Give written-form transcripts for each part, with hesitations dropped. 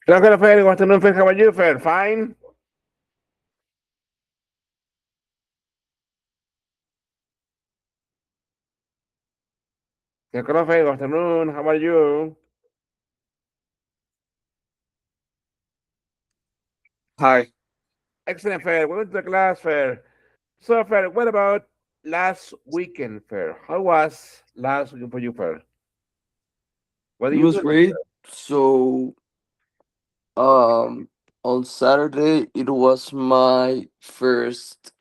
Hello, Fer. Good afternoon, Fer. How are you, Fer? Fine. Hello, Fer. Good afternoon. How are you? Hi. Excellent, Fer. Welcome to the class, Fer. So, Fer, what about last weekend, Fer? How was last weekend for you, Fer? What It did you was do? great. So, um, on Saturday it was my first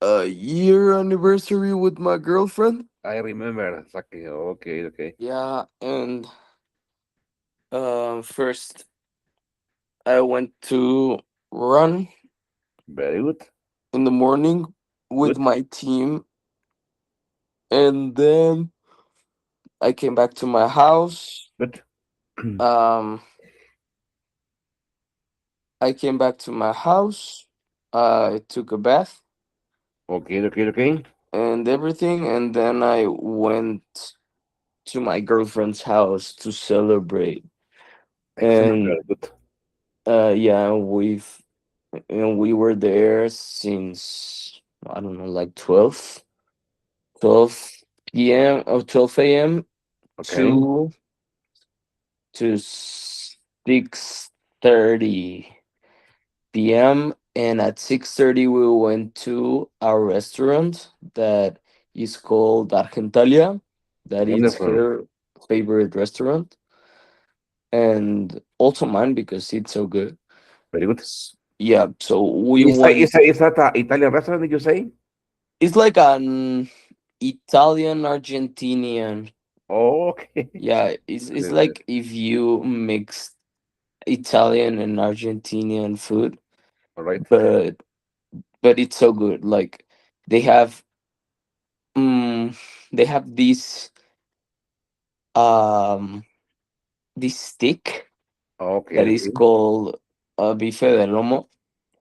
year anniversary with my girlfriend. I remember exactly. Okay, okay. Yeah, and first I went to run Very good. in the morning with Good. my team, and then I came back to my house. Good. Um, I came back to my house. I took a bath Okay, okay, okay. and everything, and then I went to my girlfriend's house to celebrate. Excellent, And Fer. Good. yeah, we were there since I don't know, like 12 p.m. or 12 a.m. Okay. to 6:30 p.m. And at 6:30 we went to our restaurant that is called Argentalia. That is Wonderful. her favorite restaurant, and also mine because it's so good. Very good. Yeah, so we Is that, is went. that, is that an Italian restaurant, did you say? It's like an Italian Argentinian. Oh, okay. Yeah, it's Excellent, Fer. like if you mix Italian and Argentinian food, All right. but it's so good. Like they have um they have um this stick Okay, that is okay. called bife de lomo.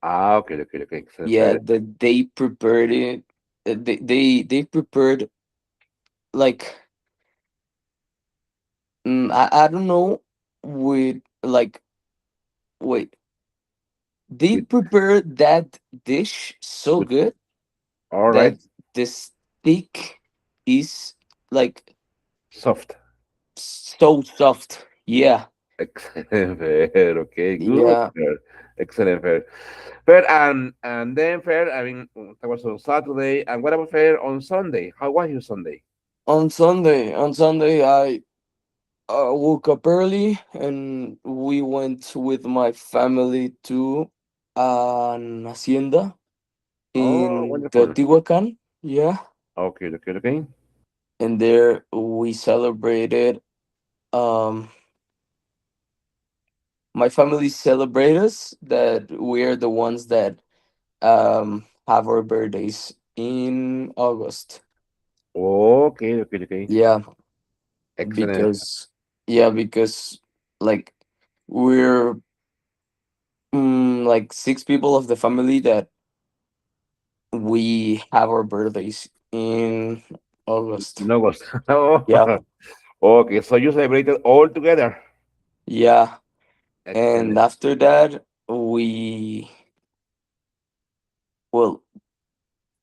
Ah, okay, okay, okay. Excellent, Yeah, Fer. that they prepared it. They prepared like I don't know with like wait, they With prepare that dish so with good all right. that the steak is like Soft. so soft. Yeah, Excellent, Fer. Okay, good, yeah. Fer. Excellent, Fer. Fer, and then Fer, I mean, that was on Saturday. And what about Fer on Sunday? How was your Sunday? On Sunday, I woke up early and we went with my family to an hacienda Oh, in wonderful. Teotihuacan. Yeah, Okay, okay, okay. and there we celebrated. Um, my family celebrate us that we're the ones that have our birthdays in August. Okay, okay, okay. Yeah, Excellent. because because like we're like six people of the family that we have our birthdays in August. In August. Oh, Yeah, okay. So you celebrated all together. yeah. And Excellent. after that, we well,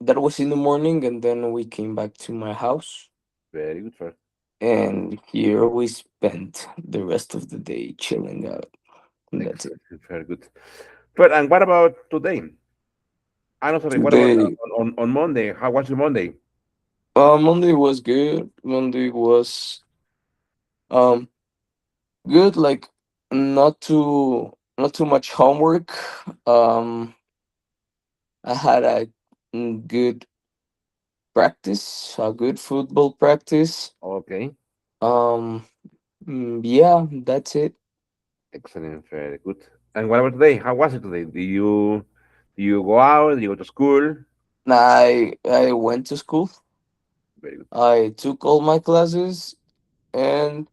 that was in the morning, and then we came back to my house, Very good, Fer. and here we spent the rest of the day chilling out. And that's it. Excellent. Very good. Fer, and what about today? I know, sorry. What about Today, on Monday? How was your Monday? Monday was good. Monday was um good. Like not too much homework. Um, I had a good practice, a good football practice. Okay. Yeah, that's it. Excellent. Very good. And what about today? How was it today? Do you go out? Do you go to school? I went to school. Very good. I took all my classes, and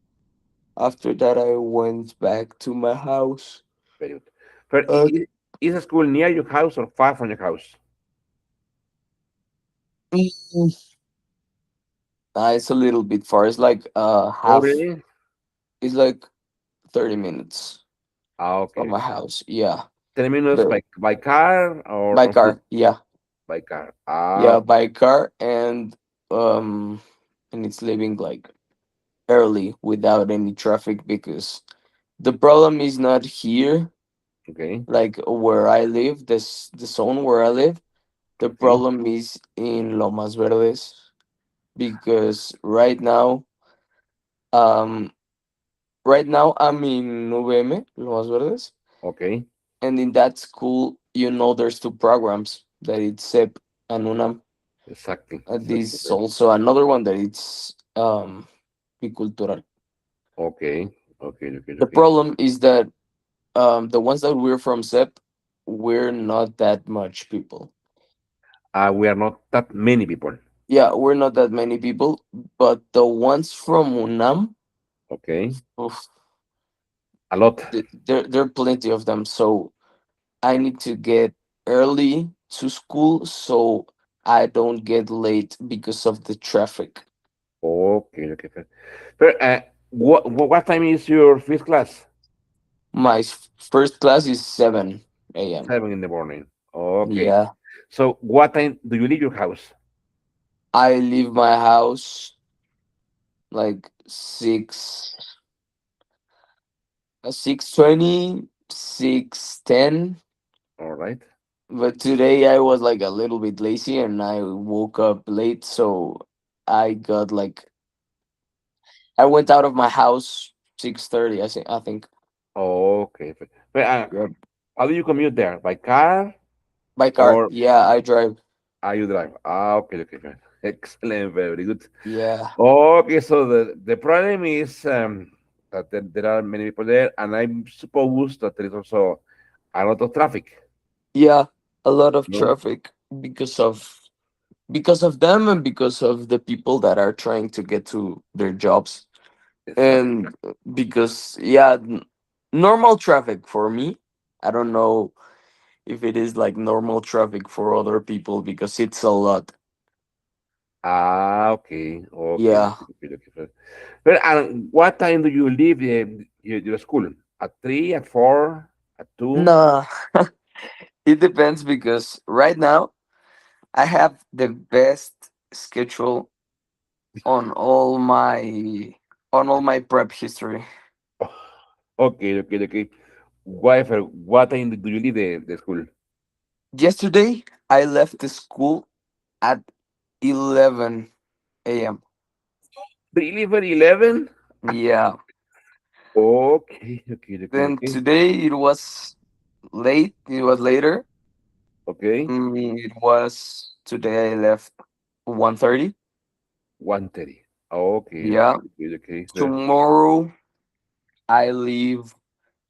after that, I went back to my house. Very good. But Uh, is the school near your house or far from your house? mm, it's a little bit far. It's like Oh, half. really? It's like 30 minutes Ah, from okay. my house. Yeah, 10 minutes but by car or by on foot? car. Yeah, By car. Ah, yeah, okay. by car, um, and it's leaving like early without any traffic because the problem is not here, Okay. like where I live. This the zone where I live. The Okay. problem is in Lomas Verdes because um, right now I'm in UVM, Lomas Verdes, Okay. and in that school, there's two programs that it's SEP and UNAM. Exactly. This Exactly. is also another one that it's bicultural. Okay. Okay. Okay. The Okay. problem is that the ones that we're from SEP, we're not that much people. We are not that many people. Yeah, we're not that many people, but the ones from UNAM, Okay. oof, A lot. there are plenty of them. So I need to get early to school so I don't get late because of the traffic. Okay. Okay. Okay. But, what time is your first class? My first class is 7 a.m. 7 in the morning. Okay. Yeah, So what time do you leave your house? I leave my house like 6:20, 6:10. All right. But today I was like a little bit lazy and I woke up late, so I got like I went out of my house 6:30. I think. Okay. But, Yep. how do you commute there? By car By car. or Yeah, I drive. you drive? Okay. Okay. Okay. Excellent. Very good. Yeah. Okay. So the problem is that there are many people there, and I suppose that there is also a lot of traffic. Yeah, a lot of No. traffic because of them and because of the people that are trying to get to their jobs. Exactly. And because yeah, normal traffic for me. I don't know if it is like normal traffic for other people because it's a lot. Okay. Okay. Yeah. Okay. Okay. Okay. But what time do you leave your school? At 3, at 4, at 2? Nah, it depends because right now I have the best schedule on all my on all my prep history. Okay, okay, okay. What time do you leave the school? Yesterday I left the school at 11 a.m. Deliver 11? Yeah. Okay, okay, okay, Then okay. today it was late. It was later. Okay, It was today I left 1:30. 1:30. Okay, Yeah. okay, okay, okay. Tomorrow I leave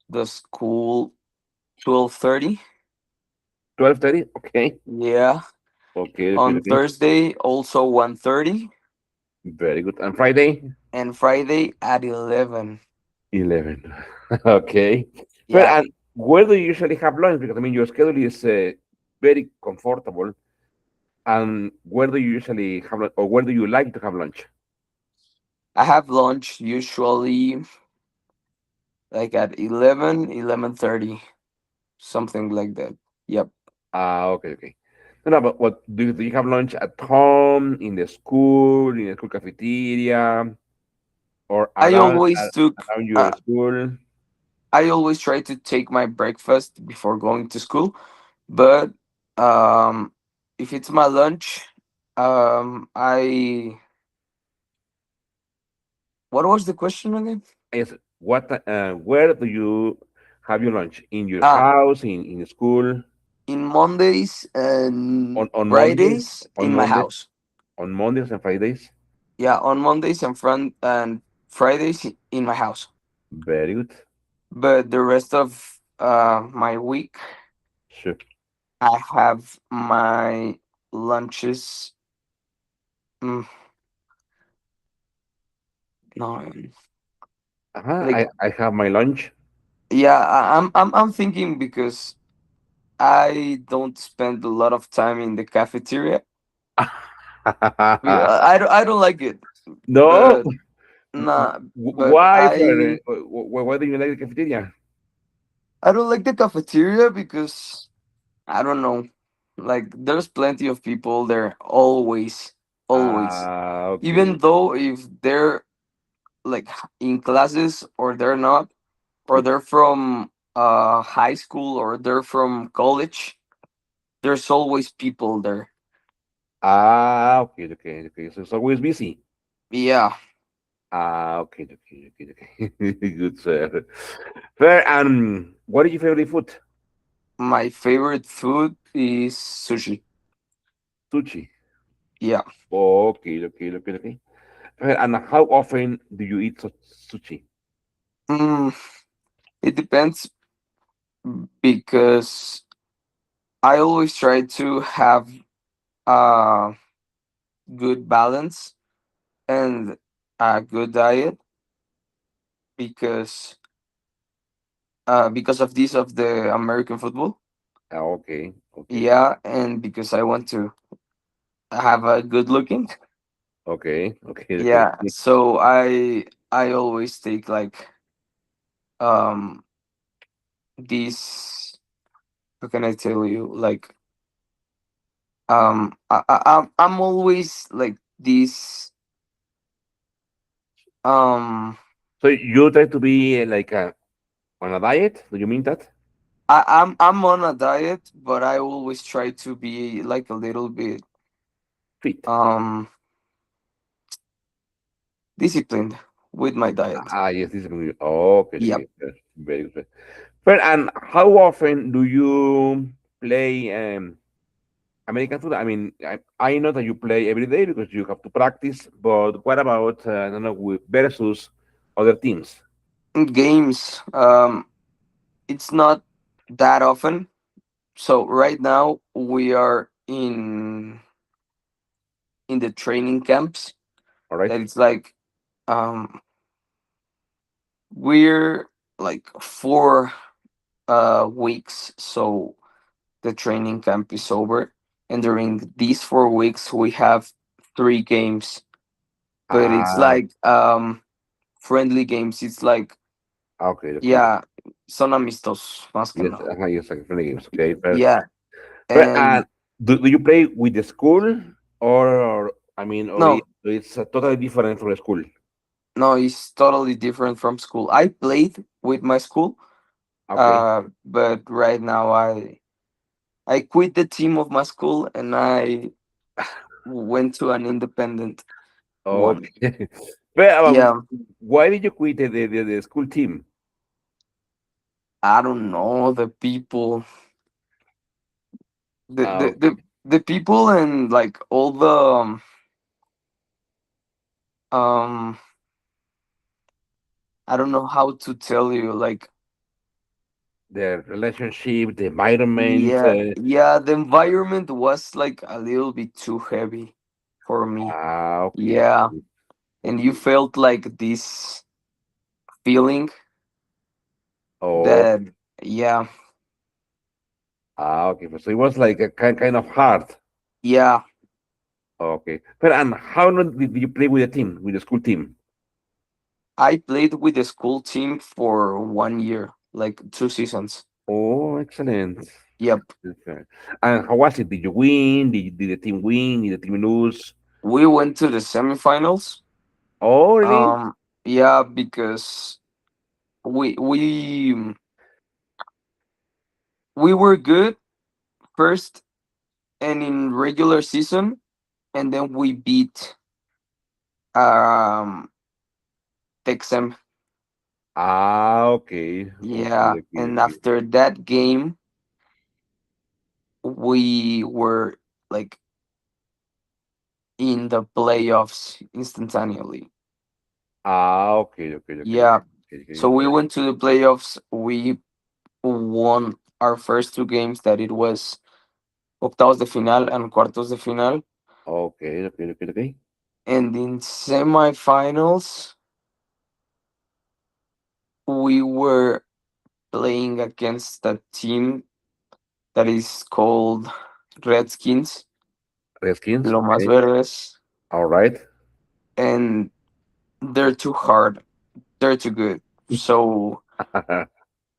the school 12:30. 12:30? Okay. Yeah. Okay, okay, On okay. Thursday also 1:30 Very good. And Friday? and Friday at 11. 11. Okay. But Yeah. where do you usually have lunch? Because I mean, your schedule is very comfortable. And where do you usually have lunch, or where do you like to have lunch? I have lunch usually like at 11:30, something like that. Yep. Okay, okay. No, no, but what do you have lunch at home, in the school cafeteria, or I always took around your school? I always try to take my breakfast before going to school, but um if it's my lunch, I what was the question again? Yes. Where do you have your lunch? In your Ah, house, in school, in Mondays and on Mondays, Fridays on in my Mondays, house. on Mondays and Fridays? Yeah, on Mondays and Fridays in my house. Very good. But the rest of my week. Sure. I have my lunches. Mm, no, Uh-huh. like I have my lunch. yeah, I'm thinking because I don't spend a lot of time in the cafeteria. I don't like it, No. but nah. But Why, sir? Why do you like the cafeteria? I don't like the cafeteria because I don't know. Like there's plenty of people there always, always. Ah, okay. Even though if they're like in classes or they're not, or they're from high school or they're from college, there's always people there. Ah, okay, okay, okay. So it's always busy. Yeah, Ah, okay, okay, okay, okay. Good, sir. Fair. What is your favorite food? my favorite food is sushi. Sushi. Yeah. Okay, okay, okay, okay. Fair. And how often do you eat sushi? Mm, it depends because I always try to have a good balance and a good diet because of this of the American football. Ah, okay, okay, Yeah, and because I want to have a good looking. okay, okay, okay. Yeah, so I always take like um this, how can I tell you, like I'm always like this um So you try to be like on a diet? Do you mean that? I'm on a diet, but I always try to be like a little bit Fit. um disciplined with my diet. Ah, yes, this is going to be. Okay, Yep. okay, yes, very good. Well, and how often do you play American football? I mean, I know that you play every day because you have to practice, but what about, I don't know, versus other teams? Games, it's not that often. So right now we are in the training camps. All right. That it's like um we're like 4 weeks, so the training camp is over, and during these 4 weeks we have 3 games, but it's Ah, like friendly games. It's like okay, okay. yeah, son amistos más que Yes, no. yes, like friendly games. Okay, Yeah, but and do you play with the school or I mean, or no, it's totally different from the school? no, it's totally different from school. I played with my school, Okay. but right now I quit the team of my school and I went to an independent one. Okay. But Yeah, why did you quit the school team? I don't know the people, the Ah, the the, the people and like all the um I don't know how to tell you, like the relationship, the environment. yeah, the environment was like a little bit too heavy for me. Okay, Yeah, and you okay. felt like this feeling Oh, that yeah, okay. So it was like a kind of hard. yeah. Okay. But and how long did you play with the team, with the school team? I played with the school team for 1 year, like 2 seasons. Oh, excellent. Yep. Okay. And how was it? Did you win? Did the team win? Did the team lose? We went to the semifinals. Oh, really? Um, yeah, because we were good first and in regular season, and then we beat um Texem. Ah, okay. Okay, Yeah, okay, and okay. after that game, we were like in the playoffs instantaneously. Ah, okay, okay, okay, okay, Yeah, okay, okay, so we okay. went to the playoffs. We won our first two games, that it was octavos de final and cuartos de final. Okay, okay, okay, okay. And in semifinals, we were playing against a team that is called Redskins, Redskins. Lomas Okay. Verdes, All right. and they're too hard. They're too good. So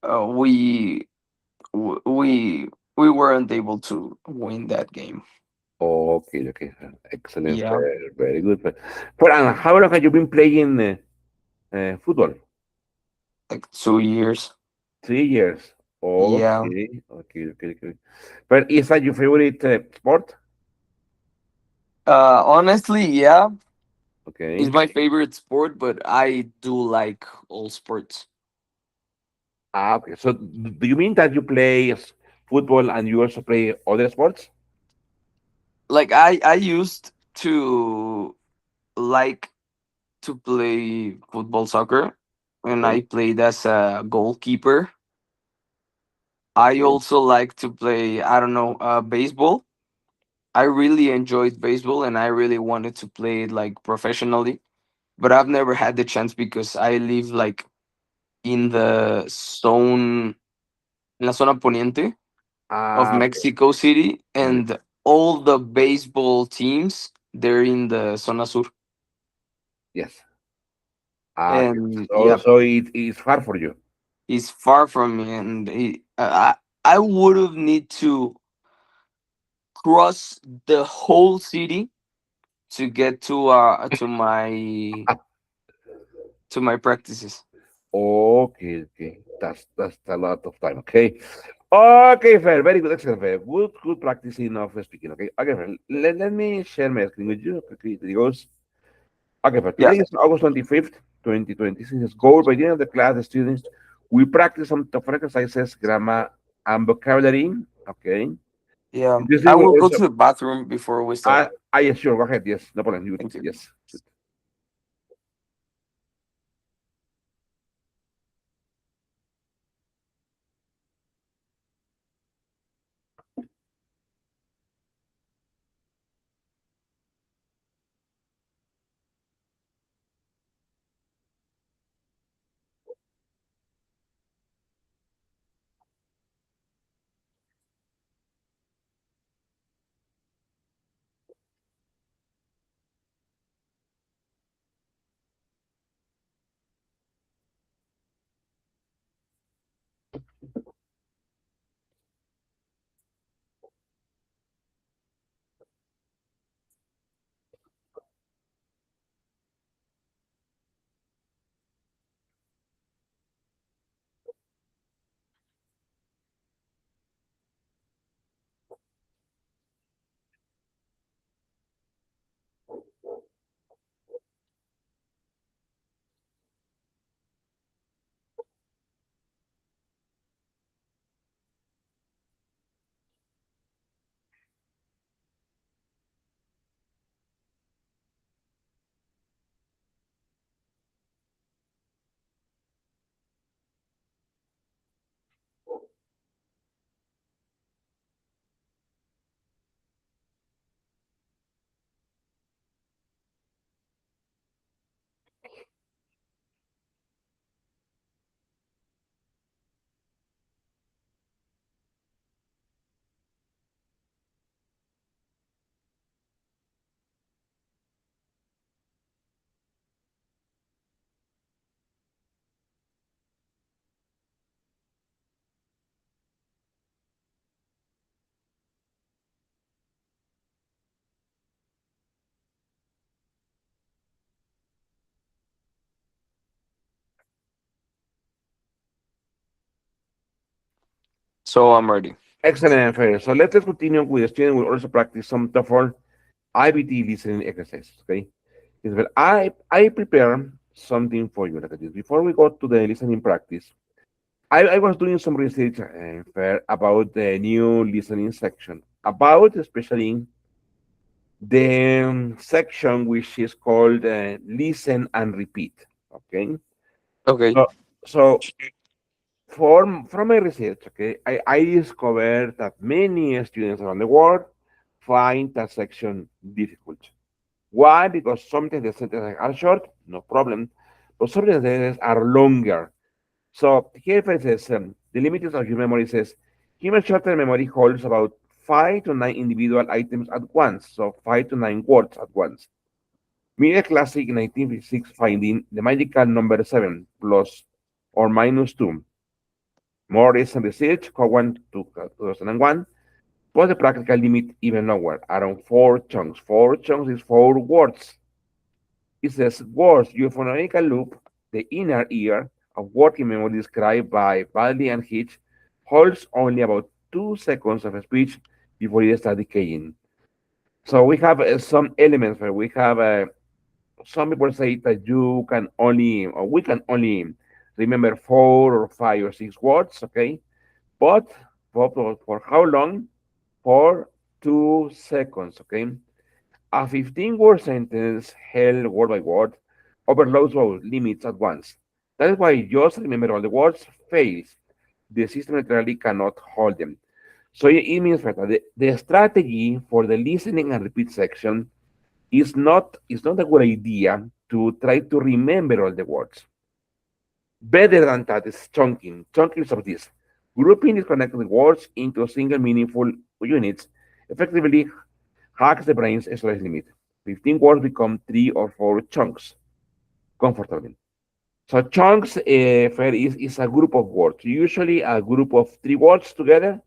uh, we we we weren't able to win that game. Okay, okay. Excellent. Yeah, Very good. But how long have you been playing football? like 2 years. 3 years. Yeah. Okay, okay, okay, okay. But is that your favorite sport? Honestly, yeah, it's Okay. my favorite sport, but I do like all sports. Okay. So do you mean that you play football and you also play other sports? Like I used to like to play football, soccer, and Okay. I played as a goalkeeper. I Okay. also like to play, I don't know, baseball. I really enjoyed baseball and I really wanted to play it like professionally, but I've never had the chance because I live like in the zone, en la zona poniente of Okay. Mexico City, Got it. and all the baseball teams they're in the zona sur. Yes. Okay. And So yeah, so it is hard for you. it's far from me, and I would have need to cross the whole city to get to my practices. Okay, okay. That's a lot of time. Okay. Okay, fair. Very good. Excellent. Fair. Good practicing of speaking. Okay. Okay, fair. Let me share my screen with you. Okay, there it goes. Okay, fair. Yeah, Today is August 25th, 2026. Goal by the end of the class, the students we practice some tough exercises, grammar and vocabulary. Okay. yeah. This I will will go also to the bathroom before we start. yes, sure, go ahead. Yes, no problem. You, Thank you. yes. So I'm ready. Excellent, fair. So let's continue with the student. We'll also practice some TOEFL IBT listening exercises. Okay. Yes, well, I prepare something for you. Look at this. Before we go to the listening practice, I was doing some research fair about the new listening section, about especially the section which is called listen and repeat. Okay. Okay. So so from my research, okay, I discovered that many students around the world find that section difficult. Why? Because sometimes the sentences are short, no problem, but sometimes the sentences are longer. So here it says the limits of your memory says human short-term memory holds about 5 to 9 individual items at once, so 5 to 9 words at once. Media Classic 1956 finding the magical number 7 plus or minus 2. More recent research, Cowan 2001, was the practical limit even lower, around 4 chunks. 4 chunks is 4 words. It says words, your phonetical loop, the inner ear of working memory described by Baldwin and Hitch, holds only about 2 seconds of speech before it starts decaying. So we have some elements where we have some people say that you can only, or we can only remember 4 or 5 or 6 words, okay? But for how long? For 2 seconds, okay? A 15-word sentence held word by word overloads those limits at once. That is why just remember all the words fails. The system literally cannot hold them. So it means that the strategy for the listening and repeat section is not a good idea to try to remember all the words. Better than that is chunking. Chunking is of this. Grouping disconnected words into single meaningful units effectively hacks the brain's storage limit. 15 words become 3 or 4 chunks comfortably. So chunks is a group of words, usually a group of 3 words together.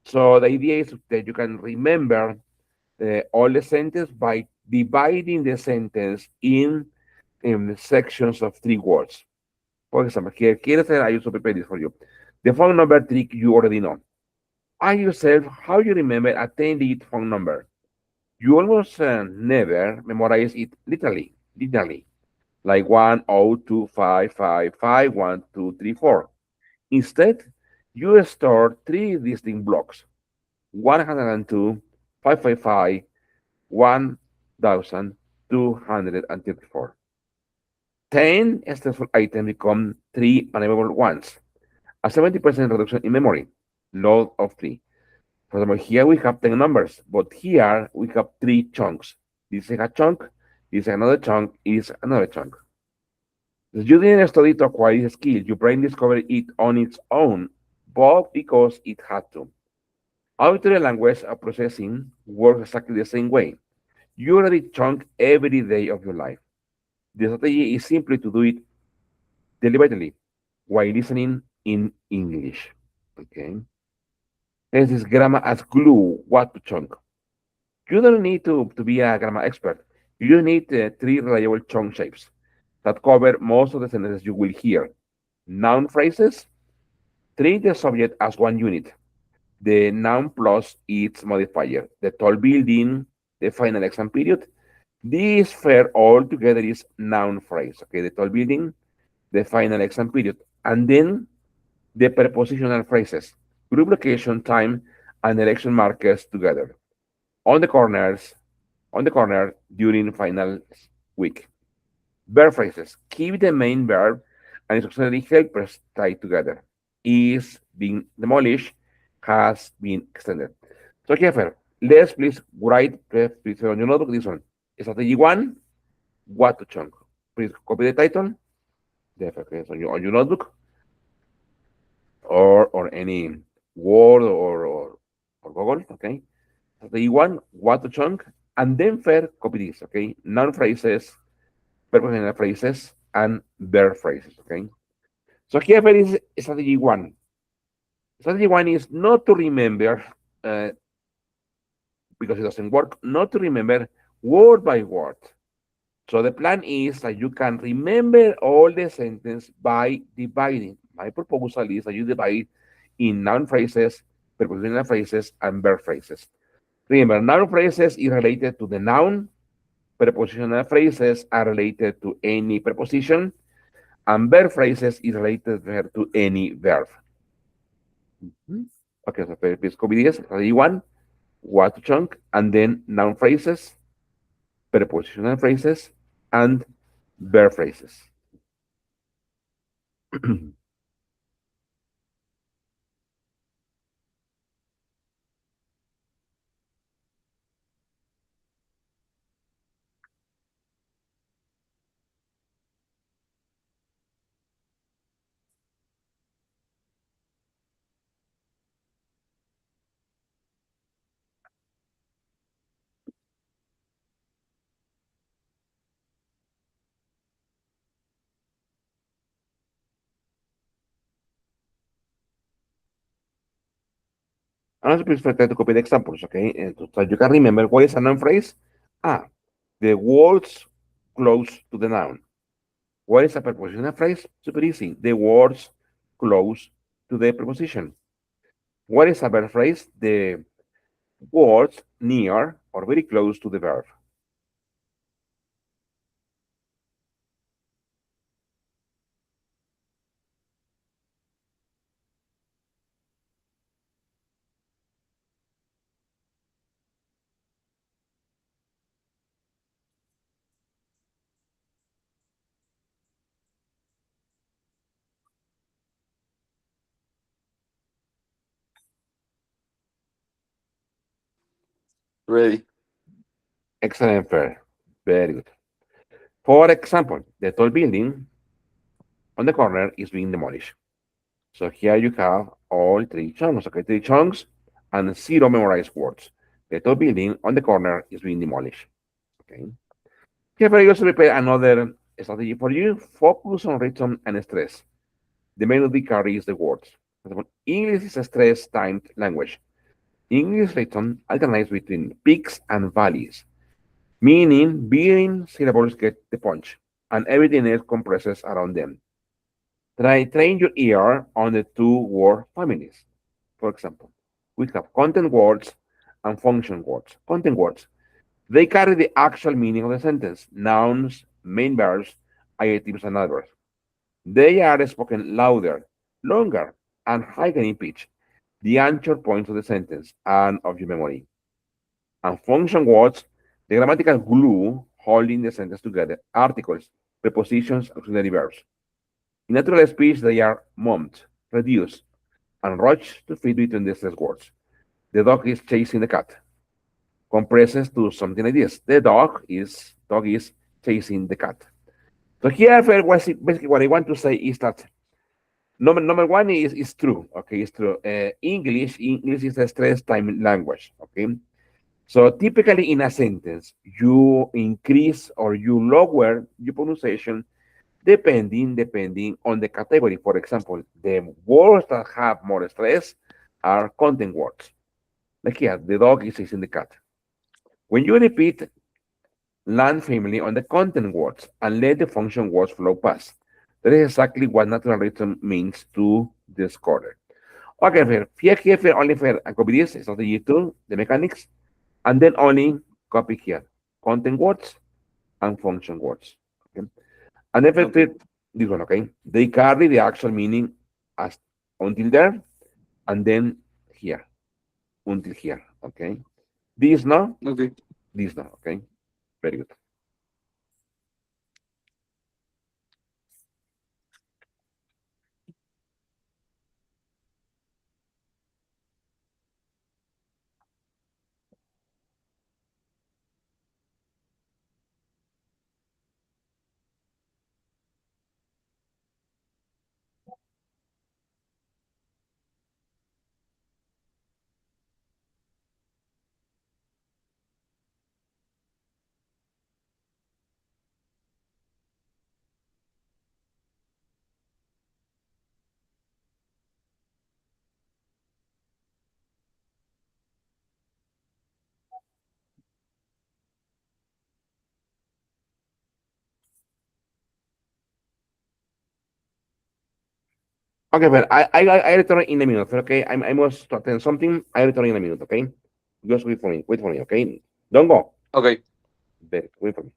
So the idea is that you can remember all the sentence by dividing the sentence in sections of 3 words. For example, here I also prepare this for you. The phone number trick you already know. Ask yourself how you remember a 10-digit phone number. You almost never memorize it literally, like 102555123 4. Instead, you store 3 distinct blocks: 102, 555, 1234. 10 stressful items become 3 unavailable ones. A 70% reduction in memory, load of 3. For example, here we have 10 numbers, but here we have 3 chunks. This is a chunk, this is another chunk, is another chunk. You didn't study to acquire this skill, your brain discovered it on its own, but because it had to. Auditory language processing works exactly the same way. You already chunk every day of your life. The strategy is simply to do it deliberately while listening in English. Okay. This is grammar as glue, what to chunk. You don't need to be a grammar expert. You just need 3 reliable chunk shapes that cover most of the sentences you will hear. Noun phrases, treat the subject as one unit. The noun plus its modifier. The tall building, the final exam period. This pair all together is noun phrase. Okay, the tall building, the final exam period. And then the prepositional phrases. Group location, time, and election markers together. On the corners, on the corner during final week. Verb phrases. Keep the main verb and its auxiliary helpers tied together. Is being demolished, has been extended. So, Kiefer, let's please write please on your notebook this one. Strategy one, what to chunk. Please copy the title, the okay, on your notebook, or any Word or Google, okay? Strategy one, what to chunk, and then first copy this, okay? Noun phrases, prepositional phrases, and verb phrases, okay? So here is strategy one. Strategy one is not to remember, uh, because it doesn't work, not to remember word by word. So the plan is that you can remember all the sentence by dividing. My proposal is that you divide in noun phrases, prepositional phrases, and verb phrases. Remember, noun phrases is related to the noun, prepositional phrases are related to any preposition, and verb phrases is related to any verb. Mhm. Okay, so please copy this. Strategy one, what to chunk, and then noun phrases, prepositional phrases, and verb phrases. And also please try to copy the examples, okay? And so you can remember what is a noun phrase. Ah, the words close to the noun. What is a prepositional phrase? Super easy. The words close to the preposition. What is a verb phrase? The words near or very close to the verb. Ready. Excellent verb. Very good. For example, the tall building on the corner is being demolished. So here you have all three chunks, okay? Three chunks and zero memorized words. The tall building on the corner is being demolished. Okay. Here I also prepare another strategy for you. Focus on rhythm and stress. The melody carries the words. For example, English is a stress timed language. English rhythm alternates between peaks and valleys, meaning being syllables get the punch, and everything else compresses around them. Train your ear on the two word families. For example, we have content words and function words. Content words, they carry the actual meaning of the sentence, nouns, main verbs, adjectives, and adverbs. They are spoken louder, longer, and higher in pitch, the anchor points of the sentence and of your memory. And function words, the grammatical glue holding the sentence together, articles, prepositions, auxiliary verbs. In natural speech, they are mumped, reduced, and rushed to fit between the stressed words. The dog is chasing the cat. Compresses to something like this. The dog is chasing the cat. So here, basically, what I want to say is that number one is true. Okay, it's true. English is a stress time language. Okay, so typically in a sentence, you increase or you lower your pronunciation depending on the category. For example, the words that have more stress are content words. Like here, the dog is chasing the cat. When you repeat land family on the content words and let the function words flow past, that is exactly what natural rhythm means to the scorer. Okay, fair. Here, only fair. And copy this strategy two, the mechanics, and then only copy here content words and function words. Okay. And then Okay. this one, okay? They carry the actual meaning as until there and then here until here, okay? This no, Okay. this no, okay? Very good. Okay, but I return in a minute, okay? I must attend something. I return in a minute, okay? Just wait for me, okay? Don't go. Okay. Wait for me.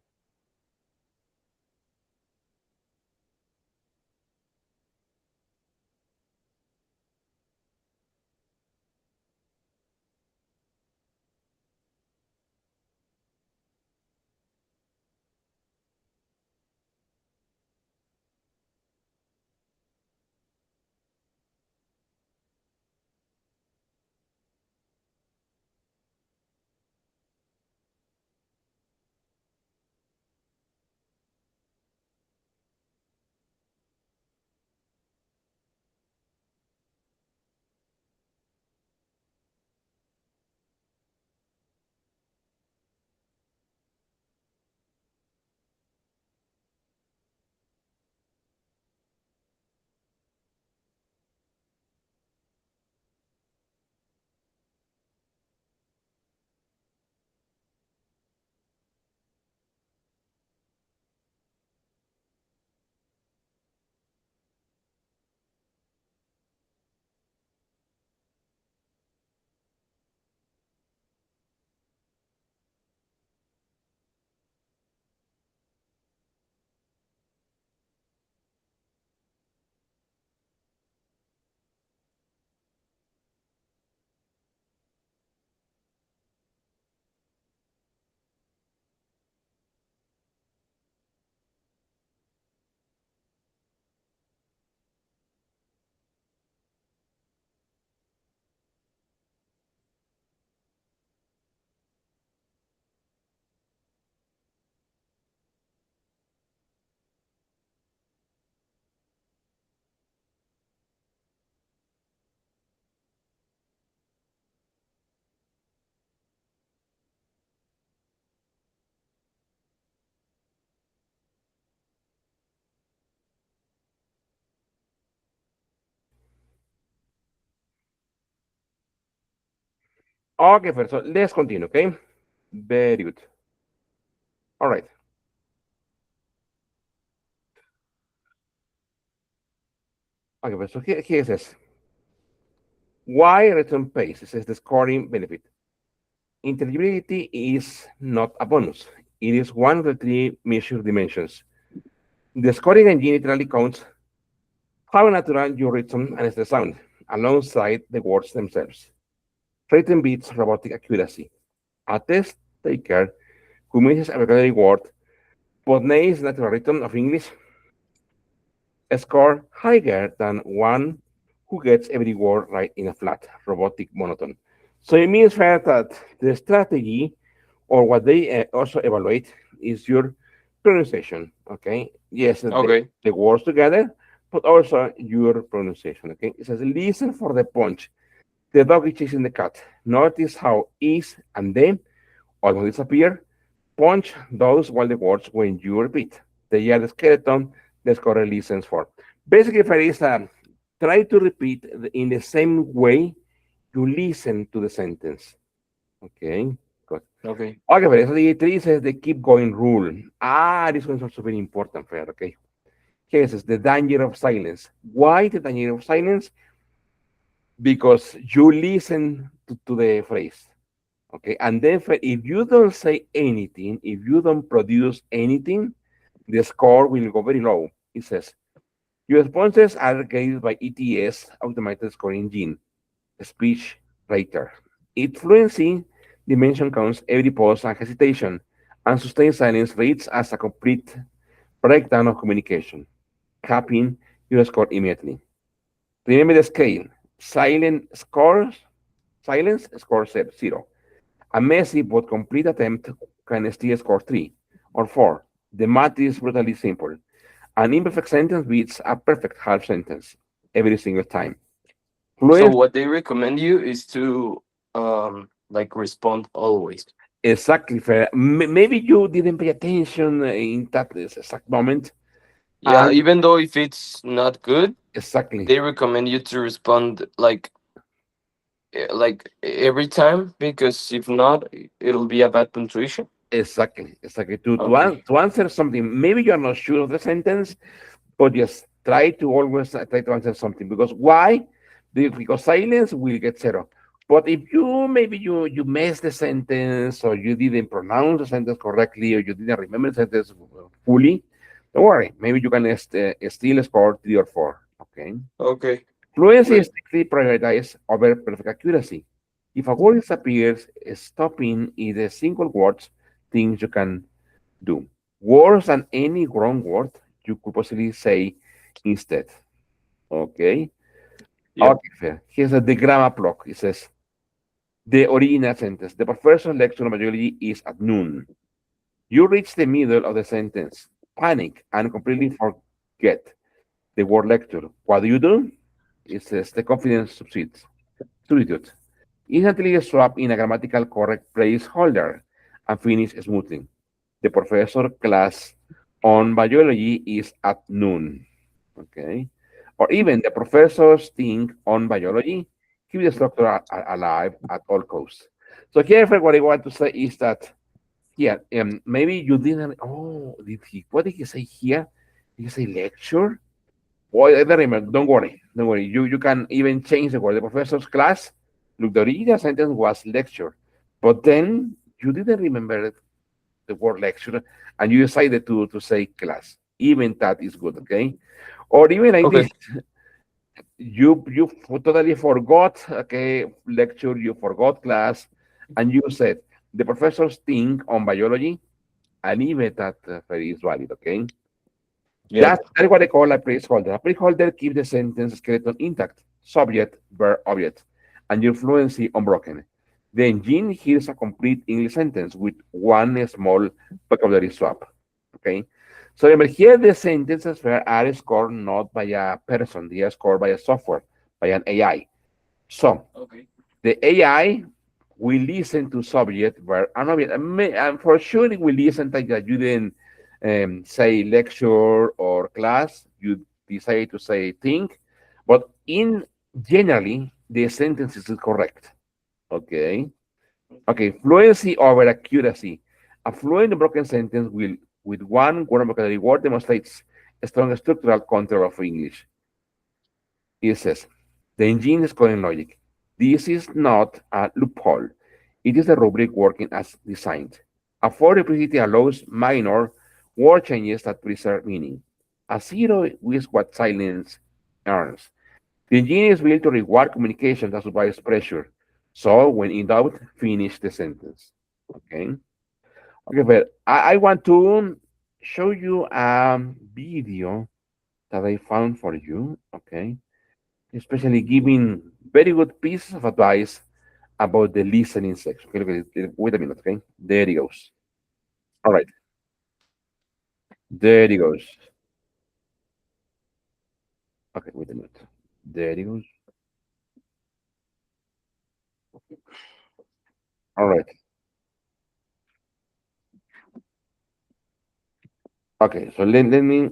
Okay, first, so let's continue, okay? Very good. All right. Okay, first, so here it says, why return pace? It says the scoring benefit. Intelligibility is not a bonus. It is one of the three measured dimensions. The scoring engine literally counts how natural your rhythm and the sound, alongside the words themselves. Written beats robotic accuracy. A test taker who misses a vocabulary word but nails natural rhythm of English score higher than one who gets every word right in a flat, robotic monotone. So it means that the strategy or what they also evaluate is your pronunciation. Okay, yes, Okay. the words together, but also your pronunciation. Okay, it says listen for the punch. The dog is chasing the cat. Notice how is and then almost disappear. Punch those while the words when you repeat. They are the skeleton the scorer listens for. Basically, if it is try to repeat in the same way you listen to the sentence. Okay, good. Okay. Okay, but so the three says the keep going rule. This one is also very important, Fred. Okay. Here says the danger of silence. Why the danger of silence? Because you listen to the phrase. Okay, and then if you don't say anything, if you don't produce anything, the score will go very low. It says your responses are graded by ETS, automated scoring engine, speech rater. Its fluency dimension counts every pause and hesitation, and sustained silence rates as a complete breakdown of communication, capping your score immediately. Remember the scale. Silence scores 0. A messy but complete attempt can still score 3 or 4. The math is brutally simple. An imperfect sentence beats a perfect half sentence every single time. So Fluency, what they recommend you is to like respond always. exactly fair. Maybe you didn't pay attention in that exact moment. Yeah, And even though if it's not good, exactly, they recommend you to respond like every time because if not, it'll be a bad punctuation. exactly. Okay. To answer something, maybe you are not sure of the sentence, but just try to always try to answer something. Because why? Because silence will get 0. But if you maybe you missed the sentence or you didn't pronounce the sentence correctly or you didn't remember the sentence fully, don't worry. Maybe you can still score 3 or 4. Okay. Okay. Fluency is Great. strictly prioritized over perfect accuracy. If a word disappears, stopping is a single words things you can do. Worse than any wrong word you could possibly say instead. Okay. Yep. Okay, fair. Here's the grammar block. It says the original sentence. The professor's lecture on biology is at noon. You reach the middle of the sentence, panic, and completely forget the word lecture. What do? It says the confidence substitute. Instantly swap in a grammatical correct placeholder and finish smoothly. The professor class on biology is at noon. Okay. Or even the professor's thing on biology, keep the structure alive at all costs. So here, what I want to say is that here, maybe you didn't. Oh, what did he say here? Did he say lecture? Boy, I don't remember. Don't worry. Don't worry. You can even change the word. The professor's class. Look, the original sentence was lecture, but then you didn't remember the word lecture, and you decided to say class. Even that is good, okay? Or even like this, Okay. you totally forgot, okay, lecture, you forgot class, and you said the professor's thing on biology, and even that is valid, okay? Yep. That's what I call a placeholder. A placeholder keeps the sentence skeleton intact, subject, verb, object, and your fluency unbroken. The engine hears a complete English sentence with one small vocabulary swap. Okay. So remember here the sentences are scored not by a person, they are scored by a software, by an AI. So Okay. the AI will listen to subject, verb, and object. And for sure, it will listen to that you didn't say lecture or class. You decide to say think, but in generally the sentence is correct. Okay. Okay, fluency over accuracy. A fluent broken sentence will, with one word vocabulary word, demonstrates a strong structural control of English. It says, the engine is calling logic. This is not a loophole. It is a rubric working as designed. A for replicity allows minor word changes that preserve meaning. A zero is what silence earns. The engine is built to reward communication that survives pressure. So, when in doubt, finish the sentence. Okay. Okay, but I want to show you a video that I found for you. Okay. Especially giving very good pieces of advice about the listening section. Okay, wait a minute. Okay. There he goes. All right. There he goes. Okay, wait a minute. There he goes. All right. Okay, so let me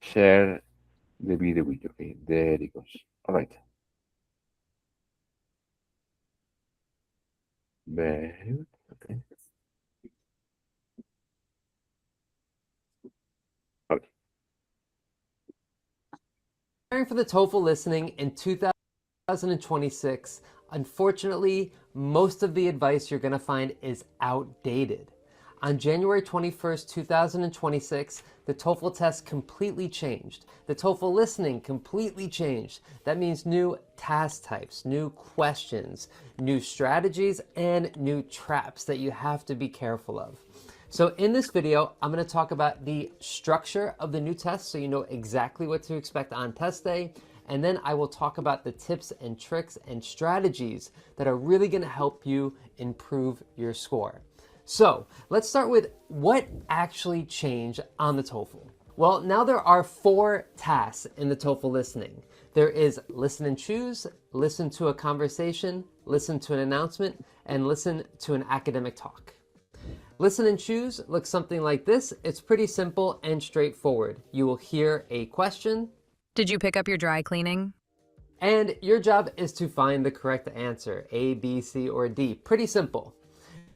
share the video with you. Okay, there it goes. All right. Very good. Okay. Okay. Preparing for the TOEFL listening in 2026, unfortunately, most of the advice you're going to find is outdated. On January 21st, 2026, the TOEFL test completely changed. The TOEFL listening completely changed. That means new task types, new questions, new strategies, and new traps that you have to be careful of. So in this video, I'm going to talk about the structure of the new test so you know exactly what to expect on test day. And then I will talk about the tips and tricks and strategies that are really going to help you improve your score. So let's start with what actually changed on the TOEFL. Well, now there are 4 tasks in the TOEFL listening. There is listen and choose, listen to a conversation, listen to an announcement, and listen to an academic talk. Listen and choose looks something like this. It's pretty simple and straightforward. You will hear a question. Did you pick up your dry cleaning? And your job is to find the correct answer, A, B, C, or D. Pretty simple.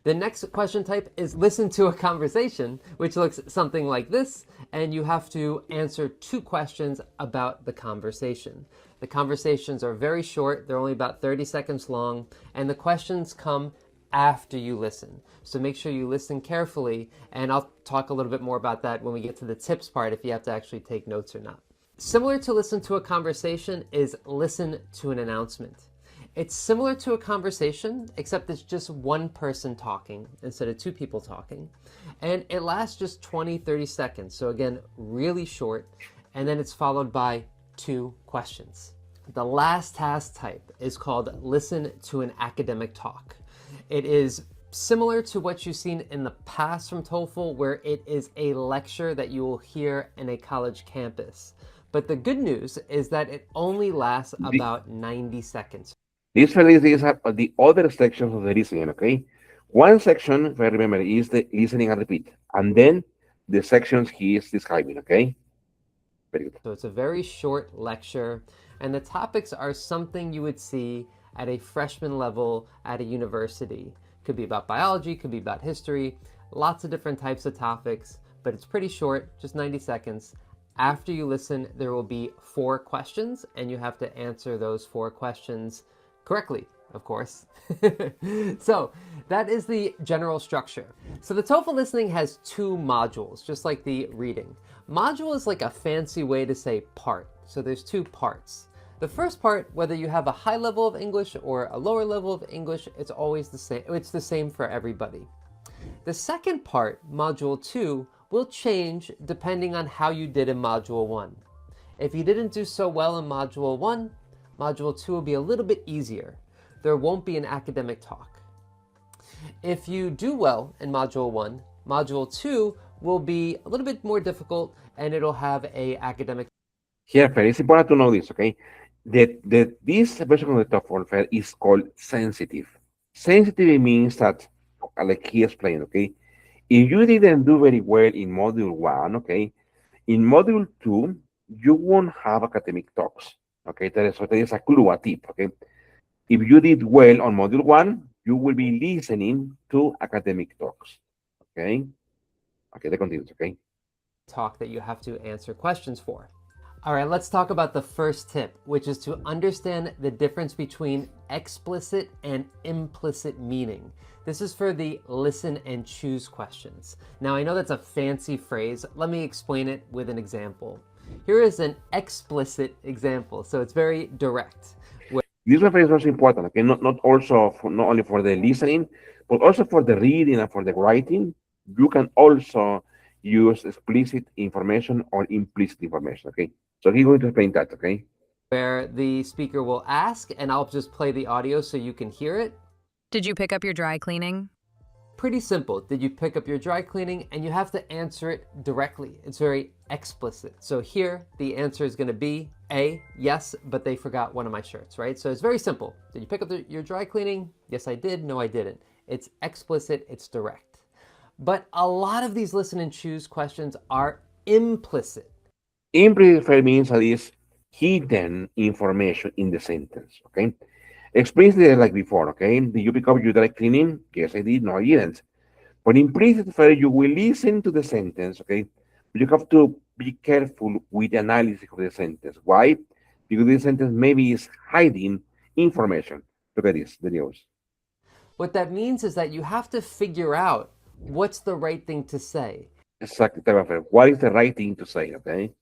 The next question type is listen to a conversation, which looks something like this, and you have to answer 2 questions about the conversation. The conversations are very short, they're only about 30 seconds long, and the questions come after you listen. So make sure you listen carefully, and I'll talk a little bit more about that when we get to the tips part, if you have to actually take notes or not. Similar to listen to a conversation is listen to an announcement. It's similar to a conversation, except it's just one person talking instead of 2 people talking. And it lasts just 20-30 seconds. So again, really short. And then it's followed by 2 questions. The last task type is called listen to an academic talk. It is similar to what you've seen in the past from TOEFL, where it is a lecture that you will hear in a college campus. But the good news is that it only lasts about 90 seconds. These are the other sections of the listening, okay? One section, if I remember, is the listening and repeat. And then the sections he is describing, okay? Very good. So it's a very short lecture, and the topics are something you would see at a freshman level at a university. Could be about biology, could be about history, lots of different types of topics, but it's pretty short, just 90 seconds. After you listen, there will be 4 questions, and you have to answer those 4 questions correctly, of course. So that is the general structure. So the TOEFL listening has 2 modules, just like the reading. Module is like a fancy way to say part. So there's 2 parts. The first part, whether you have a high level of English or a lower level of English, it's always the same. It's the same for everybody. The second part, module 2, will change depending on how you did in module 1. If you didn't do so well in module 1, module 2 will be a little bit easier. There won't be an academic talk. If you do well in module 1, module 2 will be a little bit more difficult, and it'll have a academic. Here, Fer, it's important to know this, okay? This version of the TOEFL Fer is called sensitive. Sensitive means that, like he explained, okay? If you didn't do very well in module 1, okay, in module 2, you won't have academic talks, okay? So there is a clue, a tip, okay? If you did well on module 1, you will be listening to academic talks. Okay? Okay, that continues, okay? Talk that you have to answer questions for. All right, let's talk about the first tip, which is to understand the difference between explicit and implicit meaning. This is for the listen and choose questions. Now, I know that's a fancy phrase. Let me explain it with an example. Here is an explicit example, so it's very direct. This one is also important, okay? Not only for the listening, but also for the reading and for the writing. You can also use explicit information or implicit information, okay? So he's going to explain that, okay? Where the speaker will ask, and I'll just play the audio so you can hear it. Did you pick up your dry cleaning? Pretty simple. Did you pick up your dry cleaning? And you have to answer it directly. It's very explicit. So here, the answer is going to be A, yes, but they forgot one of my shirts, right? So it's very simple. Did you pick up your dry cleaning? Yes, I did. No, I didn't. It's explicit. It's direct. But a lot of these listen and choose questions are implicit. Implicit means that is hidden information in the sentence, okay? Explicitly like before, okay? Did you pick up your dry cleaning? Yes, I did. No, I didn't. But implicit, you will listen to the sentence, okay? But you have to be careful with the analysis of the sentence. Why? Because this sentence maybe is hiding information. Look at this, the news. What that means is that you have to figure out what's the right thing to say. Exactly. What is the right thing to say, okay?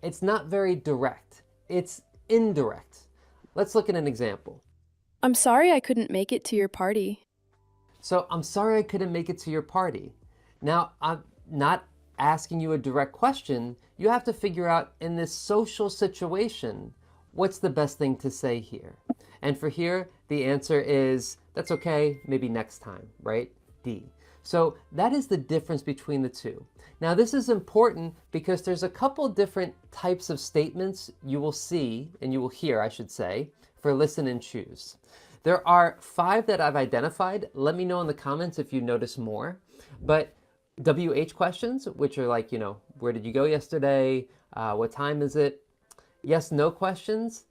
It's not very direct. It's indirect. Let's look at an example. I'm sorry I couldn't make it to your party. So I'm sorry I couldn't make it to your party. Now, I'm not asking you a direct question. You have to figure out in this social situation, what's the best thing to say here? And for here, the answer is, that's okay, maybe next time, right? D. So that is the difference between the two. Now, this is important because there's a couple different types of statements you will see, and you will hear, I should say, for listen and choose. There are 5 that I've identified. Let me know in the comments if you notice more. But WH questions, which are like, where did you go yesterday? What time is it? Yes, no questions.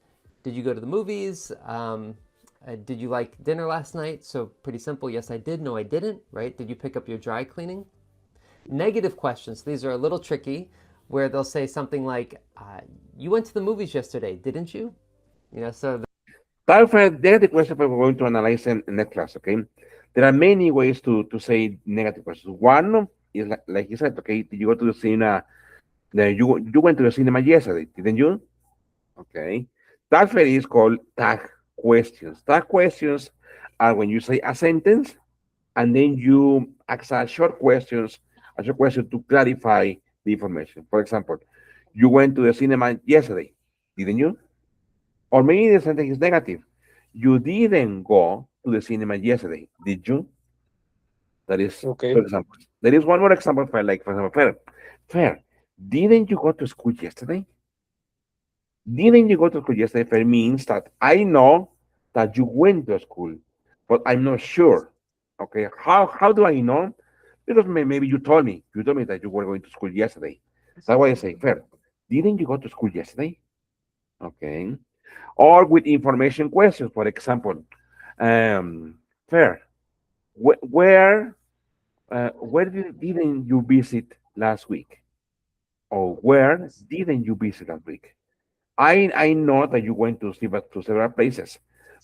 Did you go to the movies? Did you like dinner last night? So pretty simple. Yes, I did. No, I didn't, right? Did you pick up your dry cleaning? Negative questions. These are a little tricky where they'll say something like, you went to the movies yesterday, didn't you? So They're the questions we're going to analyze in next class, okay? There are many ways to say negative questions. One is like you said, okay, did you go to the cinema? You went to the cinema yesterday, didn't you? Okay. That phrase is called tag questions. Tag questions are when you say a sentence and then you ask a short question to clarify the information. For example, you went to the cinema yesterday, didn't you? Or maybe the sentence is negative. You didn't go to the cinema yesterday, did you? That is, Okay. for example. There is one more example for example, Fair, didn't you go to school yesterday? Didn't you go to school yesterday? Fair means that I know that you went to school, but I'm not sure. Okay, how do I know? Because maybe you told me that you were going to school yesterday. That's why I say, Fair, didn't you go to school yesterday? Okay. Or with information questions, for example, Fair, where didn't you visit last week? Or where didn't you visit last week? I know that you went to several places,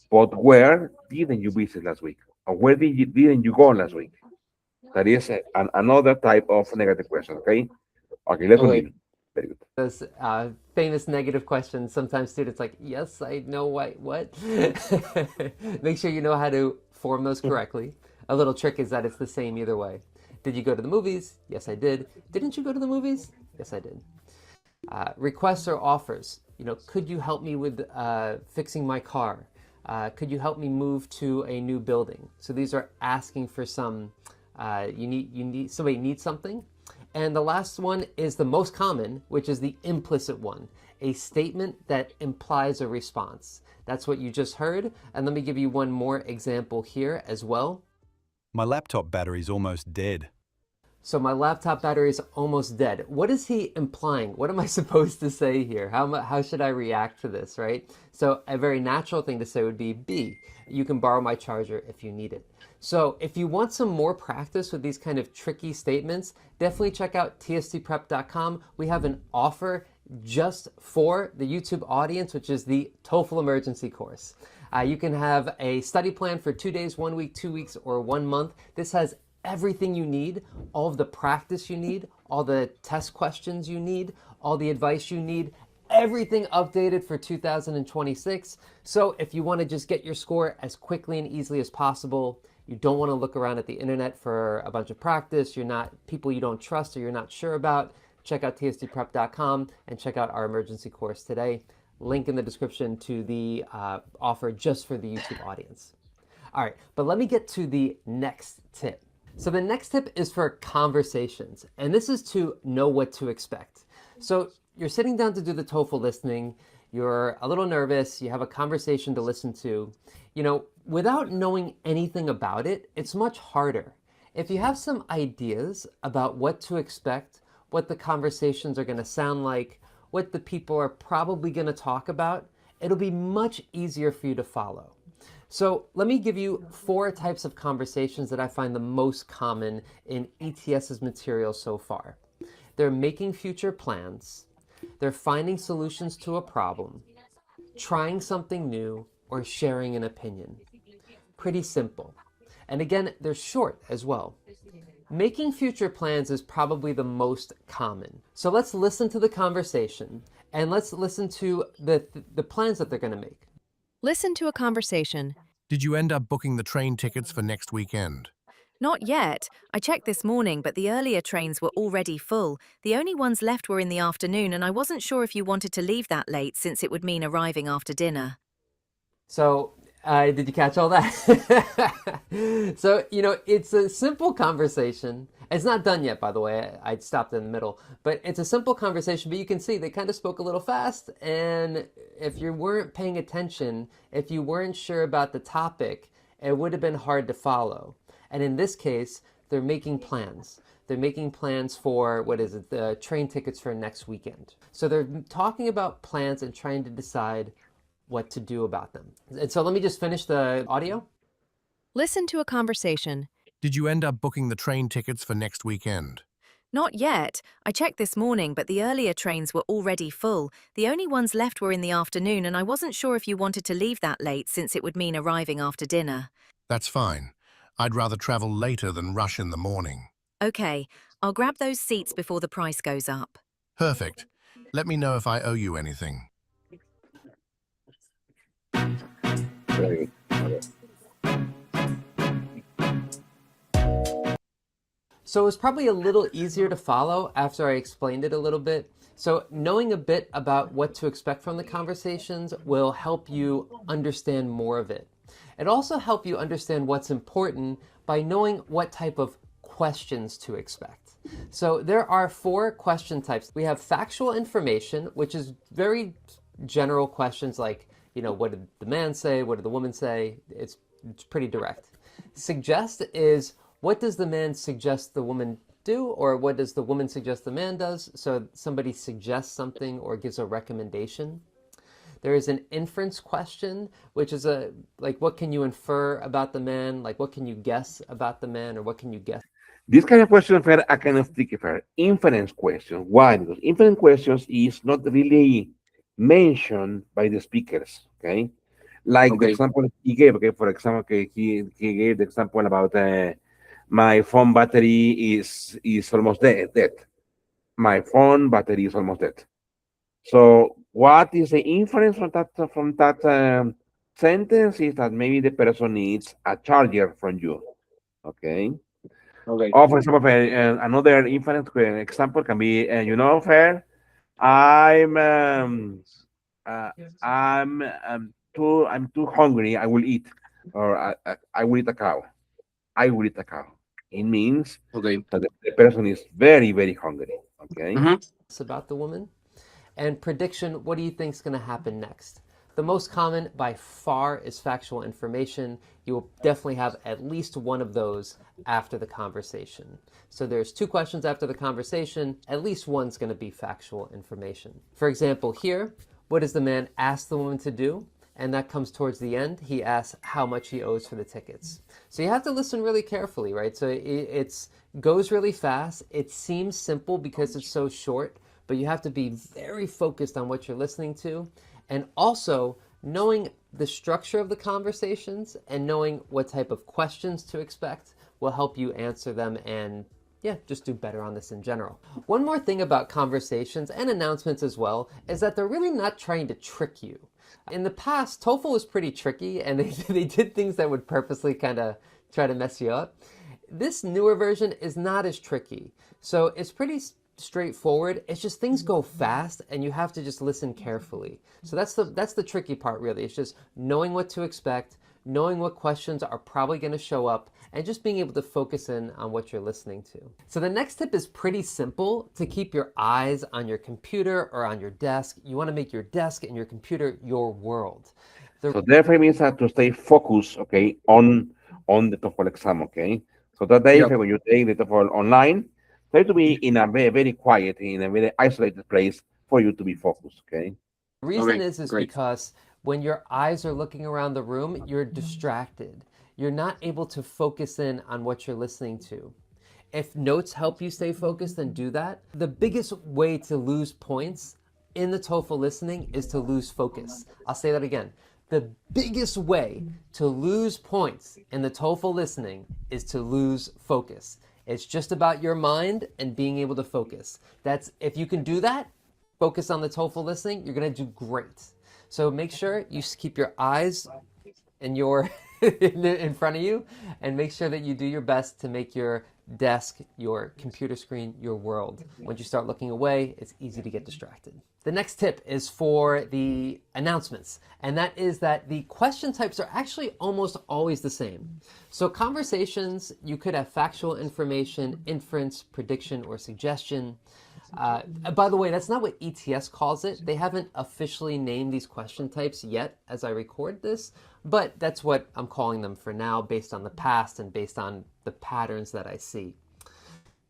but where didn't you visit last week? Or where didn't you go last week? That is another type of negative question. Okay. Okay. Let's Okay. continue. Very good. those famous negative questions, sometimes students like, yes, I know what? Make sure you know how to form those correctly. A little trick is that it's the same either way. Did you go to the movies? Yes, I did. Didn't you go to the movies? Yes, I did. Requests or offers. Could you help me with fixing my car? Could you help me move to a new building? So these are asking for some, somebody needs something. And the last one is the most common, which is the implicit one, a statement that implies a response. That's what you just heard. And let me give you one more example here as well. My laptop battery's almost dead. So my laptop battery is almost dead. What is he implying? What am I supposed to say here? How should I react to this, right? So a very natural thing to say would be B. You can borrow my charger if you need it. So if you want some more practice with these kind of tricky statements, definitely check out tstprep.com. We have an offer just for the YouTube audience, which is the TOEFL emergency course. You can have a study plan for 2 days, 1 week, 2 weeks, or 1 month. This has everything you need, all of the practice you need, all the test questions you need, all the advice you need, everything updated for 2026. So if you want to just get your score as quickly and easily as possible, you don't want to look around at the internet for a bunch of practice, you're not people you don't trust or you're not sure about, check out tstprep.com and check out our emergency course today. Link in the description to the offer just for the YouTube audience. All right, but let me get to the next tip. So the next tip is for conversations, and this is to know what to expect. So you're sitting down to do the TOEFL listening, you're a little nervous, you have a conversation to listen to. You know, without knowing anything about it, it's much harder. If you have some ideas about what to expect, what the conversations are going to sound like, what the people are probably going to talk about, it'll be much easier for you to follow. So let me give you 4 types of conversations that I find the most common in ETS's material so far. They're making future plans, they're finding solutions to a problem, trying something new, or sharing an opinion. Pretty simple. And again, they're short as well. Making future plans is probably the most common. So let's listen to the conversation and let's listen to the plans that they're going to make. Listen to a conversation. Did you end up booking the train tickets for next weekend? Not yet. I checked this morning, but the earlier trains were already full. The only ones left were in the afternoon, and I wasn't sure if you wanted to leave that late since it would mean arriving after dinner. So, did you catch all that? So, you know, it's a simple conversation. It's not done yet, by the way. I stopped in the middle. But it's a simple conversation, but you can see they kind of spoke a little fast. And if you weren't paying attention, if you weren't sure about the topic, it would have been hard to follow. And in this case, they're making plans. They're making plans for, the train tickets for next weekend. So they're talking about plans and trying to decide what to do about them. And so let me just finish the audio. Listen to a conversation. Did you end up booking the train tickets for next weekend? Not yet. I checked this morning, but the earlier trains were already full. The only ones left were in the afternoon, and I wasn't sure if you wanted to leave that late since it would mean arriving after dinner. That's fine. I'd rather travel later than rush in the morning. Okay, I'll grab those seats before the price goes up. Perfect. Let me know if I owe you anything. Very good. Okay. So it was probably a little easier to follow after I explained it a little bit. So knowing a bit about what to expect from the conversations will help you understand more of it. It also helps you understand what's important by knowing what type of questions to expect. So there are 4 question types. We have factual information, which is very general questions like, you know, what did the man say? What did the woman say? It's pretty direct. Suggest is, what does the man suggest the woman do, or what does the woman suggest the man does? So somebody suggests something or gives a recommendation. There is an inference question, which is what can you infer about the man? Like, what can you guess about the man, or what can you guess? This kind of questions are a kind of tricky for inference question. Why? Because inference questions is not really mentioned by the speakers. Okay, like the example he gave. Okay, for example, he gave the example about my phone battery is almost dead. My phone battery is almost dead. So what is the inference from that sentence is that maybe the person needs a charger from you. Okay. Or for example, another inference example can be, Fer, I'm too hungry. I will eat, or I will eat a cow. I will eat a cow. It means that the person is very, very hungry. Okay. About the woman. And prediction, what do you think is going to happen next? The most common by far is factual information. You will definitely have at least one of those after the conversation. So there's 2 questions after the conversation, at least one's going to be factual information. For example, here, what does the man ask the woman to do? And that comes towards the end. He asks how much he owes for the tickets. So you have to listen really carefully, right? So it goes really fast. It seems simple because it's so short, but you have to be very focused on what you're listening to. And also knowing the structure of the conversations and knowing what type of questions to expect will help you answer them and just do better on this in general. One more thing about conversations and announcements as well is that they're really not trying to trick you. In the past, TOEFL was pretty tricky and they did things that would purposely kind of try to mess you up. This newer version is not as tricky. So it's pretty straightforward. It's just things go fast and you have to just listen carefully. So that's the tricky part really. It's just knowing what to expect, knowing what questions are probably going to show up, and just being able to focus in on what you're listening to. So the next tip is pretty simple: to keep your eyes on your computer or on your desk. You want to make your desk and your computer your world. So therefore means that to stay focused, okay, on the TOEFL exam, okay? So that day, when you take the TOEFL online, try to be in a very, very quiet, in a very isolated place for you to be focused, okay? The reason is because when your eyes are looking around the room, you're distracted. You're not able to focus in on what you're listening to. If notes help you stay focused, then do that. The biggest way to lose points in the TOEFL listening is to lose focus. I'll say that again. The biggest way to lose points in the TOEFL listening is to lose focus. It's just about your mind and being able to focus. If you can do that, focus on the TOEFL listening, you're going to do great. So make sure you keep your eyes and in front of you, and make sure that you do your best to make your desk, your computer screen, your world. Once you start looking away, it's easy to get distracted. The next tip is for the announcements, and that is that the question types are actually almost always the same. So conversations, you could have factual information, inference, prediction, or suggestion. By the way, that's not what ETS calls it. They haven't officially named these question types yet as I record this, but that's what I'm calling them for now based on the past and based on the patterns that I see.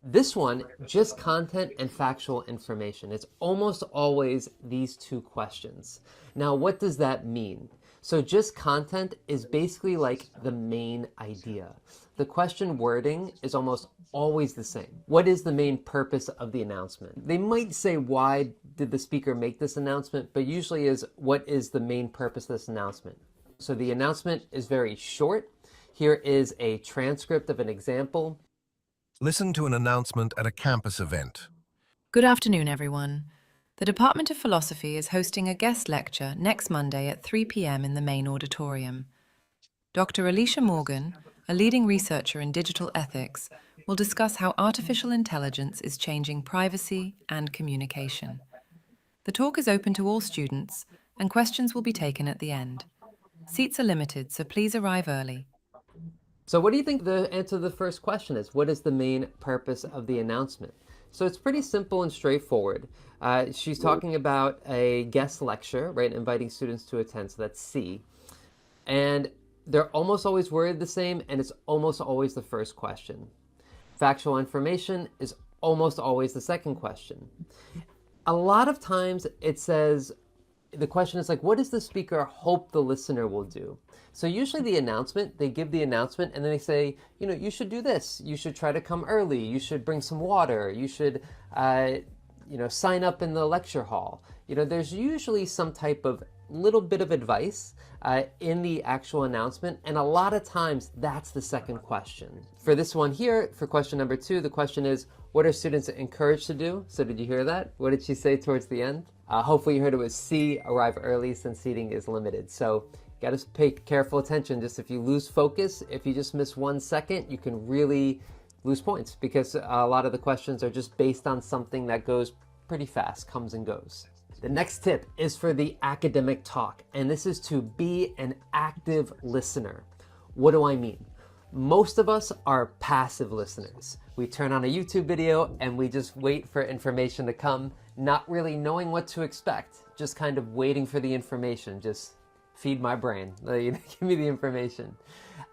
This one, just content and factual information. It's almost always these 2 questions. Now, what does that mean? So just content is basically like the main idea. The question wording is almost always the same. What is the main purpose of the announcement? They might say, why did the speaker make this announcement? But usually is, what is the main purpose of this announcement? So the announcement is very short. Here is a transcript of an example. Listen to an announcement at a campus event. Good afternoon, everyone. The Department of Philosophy is hosting a guest lecture next Monday at 3 p.m. in the main auditorium. Dr. Alicia Morgan, a leading researcher in digital ethics, will discuss how artificial intelligence is changing privacy and communication. The talk is open to all students, and questions will be taken at the end. Seats are limited, so please arrive early. So what do you think the answer to the first question is? What is the main purpose of the announcement? So it's pretty simple and straightforward. She's talking about a guest lecture, right, inviting students to attend, so that's C. And they're almost always worded the same, and it's almost always the first question. Factual information is almost always the second question. A lot of times it says, the question is like, what does the speaker hope the listener will do? So usually the announcement, they give the announcement and then they say, you should do this. You should try to come early. You should bring some water. You should, sign up in the lecture hall. There's usually some type of little bit of advice in the actual announcement. And a lot of times that's the second question. For this one here, for question number 2, the question is, what are students encouraged to do? So did you hear that? What did she say towards the end? Hopefully you heard it was C, arrive early since seating is limited. So got to pay careful attention. Just if you lose focus, if you just miss 1 second, you can really lose points because a lot of the questions are just based on something that goes pretty fast, comes and goes. The next tip is for the academic talk, and this is to be an active listener. What do I mean? Most of us are passive listeners. We turn on a YouTube video and we just wait for information to come, not really knowing what to expect, just kind of waiting for the information. Just feed my brain. Like, give me the information.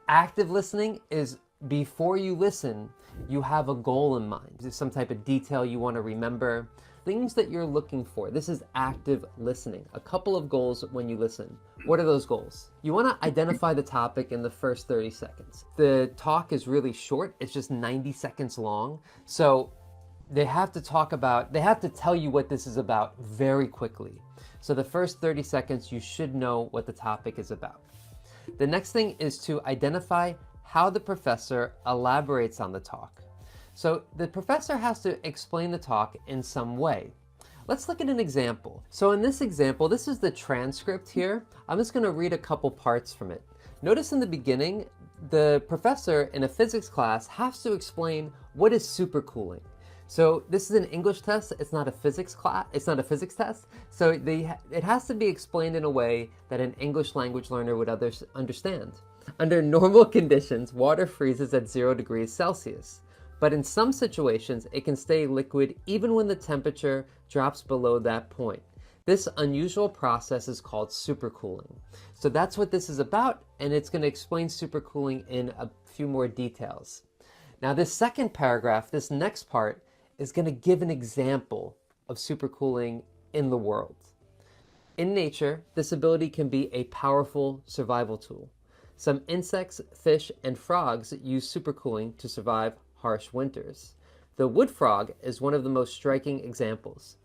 Active listening is before you listen, you have a goal in mind. There's some type of detail you want to remember, things that you're looking for. This is active listening. A couple of goals when you listen. What are those goals? You want to identify the topic in the first 30 seconds. The talk is really short. It's just 90 seconds long. So they have to tell you what this is about very quickly. So the first 30 seconds, you should know what the topic is about. The next thing is to identify how the professor elaborates on the talk. So the professor has to explain the talk in some way. Let's look at an example. So in this example, this is the transcript here. I'm just going to read a couple parts from it. Notice in the beginning, the professor in a physics class has to explain what is supercooling. So this is an English test. It's not a physics class. It's not a physics test. So it has to be explained in a way that an English language learner would understand. Under normal conditions, water freezes at 0 degrees Celsius. But in some situations, it can stay liquid even when the temperature drops below that point. This unusual process is called supercooling. So that's what this is about, and it's going to explain supercooling in a few more details. Now this second paragraph, this next part, is going to give an example of supercooling in the world. In nature, this ability can be a powerful survival tool. Some insects, fish, and frogs use supercooling to survive harsh winters. The wood frog is one of the most striking examples.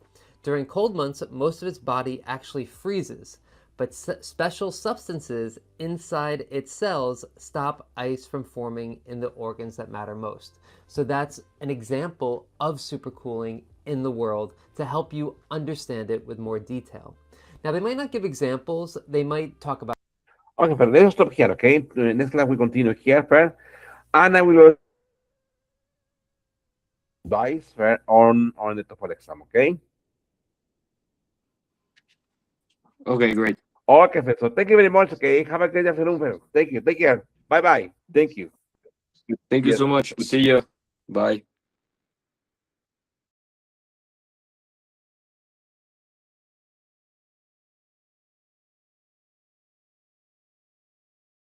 During cold months, most of its body actually freezes, but special substances inside its cells stop ice from forming in the organs that matter most. So that's an example of supercooling in the world to help you understand it with more detail. Now, they might not give examples. They might talk about. Okay, but let's stop here, okay? Next class we continue here, fair. And I will advise fair on the TOEFL exam, okay? Okay, great. Okay, fair. So thank you very much, okay? Have a great afternoon, fair. Thank you. Take care. Bye-bye. Thank you. Thank you Yes. so much. See you. Bye.